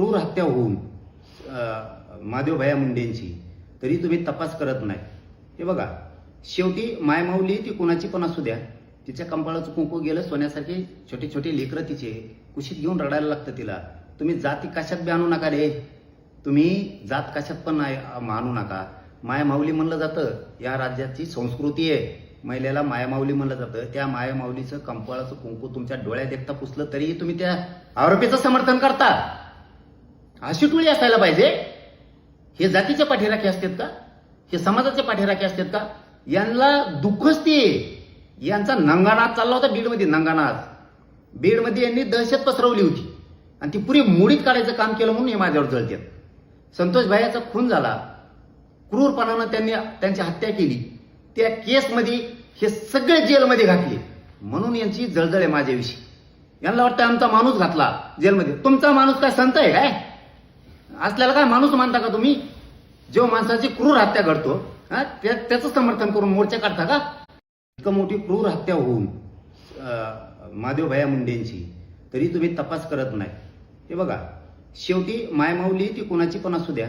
क्रूर हत्या होऊन महादेवभाया मुंडेंची, तरी तुम्ही तपास करत नाही. हे बघा, शेवटी मायमाऊली ती कोणाची पण असू द्या, तिच्या कंपाळाचं कुंकू गेलं, सोन्यासारखे छोटे छोटे लेकरं तिचे कुशीत घेऊन रडायला लागतं तिला. तुम्ही जाती कशात बी आणू नका रे, तुम्ही जात कशात पण आणू नका. मायमाऊली म्हणलं जातं, या राज्याची संस्कृती आहे. महिलेला मायमाऊली म्हणलं जातं. त्या मायमाऊलीचं कंपाळाचं कुंकू तुमच्या डोळ्यात एकटा पुसलं तरी तुम्ही त्या आरोपीचं समर्थन करता. अशी टोळी असायला पाहिजे. हे जातीचे पाठीराखे असतात का? हे समाजाचे पाठीराखे असतात का? यांना दुःखच ते. यांचा नंगानाच चालला होता बीडमध्ये. बीडमध्ये यांनी दहशत पसरवली होती आणि ती पुरी मोडीत काढायचं काम केलं म्हणून हे माझ्यावर जळतात. संतोष भाईचा खून झाला, क्रूरपणानं त्यांनी त्यांची हत्या केली, त्या केसमध्ये हे सगळे जेलमध्ये घातले म्हणून यांची जळजळ आहे माझ्याविषयी. यांना वाटतं आमचा माणूस घातला जेलमध्ये. तुमचा माणूस काय संत आहे काय? असल्याला काय माणूस मानता का तुम्ही? जो माणसाची क्रूर हत्या करतो त्याचं समर्थन करून मोर्चा काढता का? इतकं मोठी क्रूर हत्या होऊन महादेवभाया मुंडेंची, तरी तुम्ही तपास करत नाही. हे बघा, शेवटी मायमाऊली ती कोणाची पण असू द्या,